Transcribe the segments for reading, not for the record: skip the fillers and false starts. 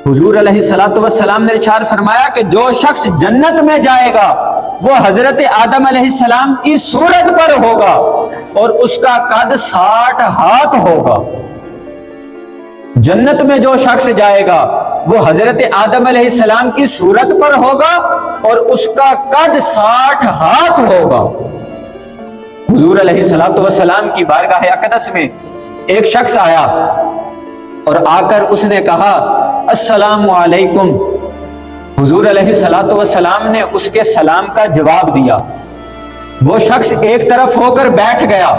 हुजूर अलैहिस्सलातु वस्सलाम ने इरशाद फरमाया कि जो शख्स जन्नत में जाएगा वो हजरत आदम अलैहिस्सलाम की सूरत पर होगा और उसका कद 60 हाथ होगा। जन्नत में जो शख्स जाएगा वो हजरत आदम अलैहिस्सलाम की सूरत पर होगा और उसका कद 60 हाथ होगा। हुजूर अलैहिस्सलातु वस्सलाम की बारगाह अक़दस में एक शख्स आया और आकर उसने कहा अस्सलामु अलैकुम। हुजूर अलैहिस्सलातु वस्सलाम ने उसके सलाम का जवाब दिया। वो शख्स एक तरफ होकर बैठ गया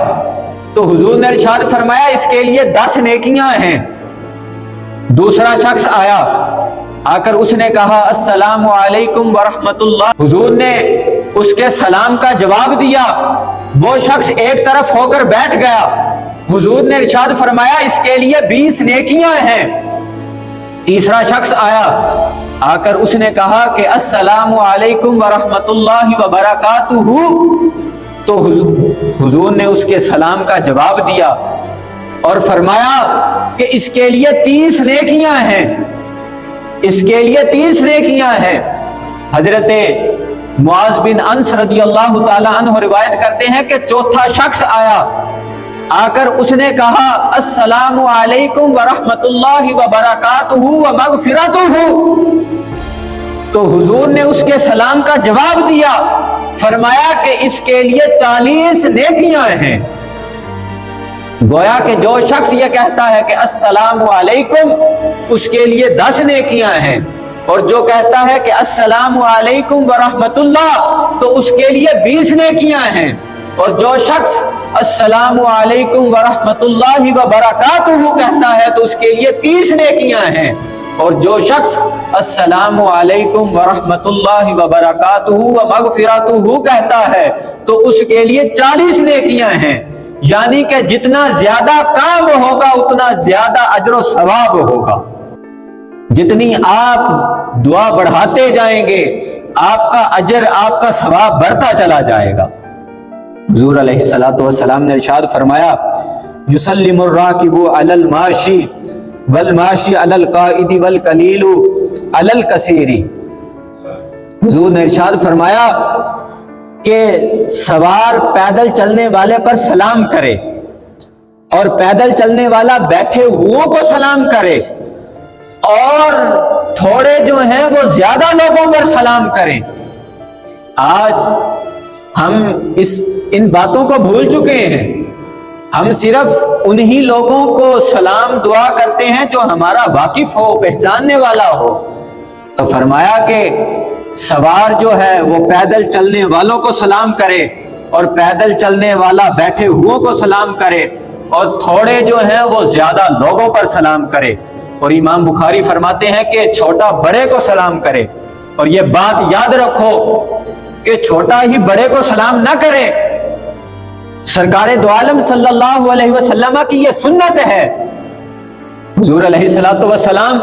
तो हुजूर ने इरशाद फरमाया इसके लिए 10 नेकियां हैं। दूसरा शख्स आया, आकर उसने कहा अस्सलामु अलैकुम व रहमतुल्लाह। हुजूर ने उसके सलाम का जवाब दिया। वो शख्स एक तरफ होकर बैठ गया। हुजूर ने इरशाद फरमाया इसके लिए 20 नेकियां हैं। तीसरा शख्स आया, आकर उसने कहा कि अस्सलामु अलैकुम व रहमतुल्लाहि व बरकातुहू। तो हुजूर ने उसके सलाम का जवाब दिया और फरमाया कि इसके लिए 30 नेकियां हैं, इसके लिए 30 नेकियां हैं। हजरत मुआज बिन अनस रदियल्लाहु ताला अन्हु रिवायत करते हैं कि चौथा शख्स आया, आकर उसने कहा अस्सलामु अलैकुम व रहमतुल्लाहि व बरकातुहू व मगफिरतुहू। तो हुजूर ने उसके सलाम का जवाब दिया, फरमाया कि इसके लिए 40 नेकियां हैं। गोया कि जो शख्स ये कहता है कि अस्सलामु अलैकुम उसके लिए 10 नेकियां हैं और जो कहता है कि अस्सलामु अलैकुम व रहमतुल्लाह तो उसके लिए 20 नेकियां हैं। और जो शख्स अस्सलामु अलैकुम व रहमतुल्लाहि व बरकातुहू कहता है तो उसके लिए 30 नेकियां हैं। और जो शख्स अस्सलामु अलैकुम व रहमतुल्लाहि व बरकातुहू व मगफिरतुहू कहता है तो उसके लिए 40 नेकियां हैं। यानी कि जितना ज्यादा काम होगा उतना ज्यादा अजर व सवाब होगा। जितनी आप दुआ बढ़ाते जाएंगे आपका अजर आपका सवाब बढ़ता चला जाएगा। हुजूर अलैहिस्सलातु वस्सलाम ने इरशाद फरमाया युसल्लिमुर राकिबु अलल माशी वल माशी अलल काइदी वल कलीलु अलल कसीरी। हुजूर ने इरशाद फरमाया कि सवार पैदल चलने वाले पर सलाम करे और पैदल चलने वाला बैठे हुओं को सलाम करे और थोड़े जो हैं वो ज्यादा लोगों पर सलाम करें। आज हम इन बातों को भूल चुके हैं। हम सिर्फ उन्हीं लोगों को सलाम दुआ करते हैं जो हमारा वाकिफ हो, पहचानने वाला हो। तो फरमाया कि सवार जो है वो पैदल चलने वालों को सलाम करे और पैदल चलने वाला बैठे हुओं को सलाम करे और थोड़े जो हैं वो ज्यादा लोगों पर सलाम करे। और इमाम बुखारी फरमाते हैं कि छोटा बड़े को सलाम करे। और ये बात याद रखो कि छोटा ही बड़े को सलाम ना करे। सरकारे दो आलम सल्लल्लाहु अलैहि वसल्लम की ये सुन्नत है। हुजूर अलैहिस्सलातु वस्सलाम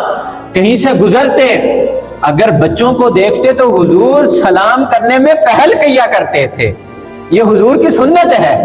कहीं से गुजरते, अगर बच्चों को देखते तो हुजूर सलाम करने में पहल किया करते थे। ये हुजूर की सुन्नत है।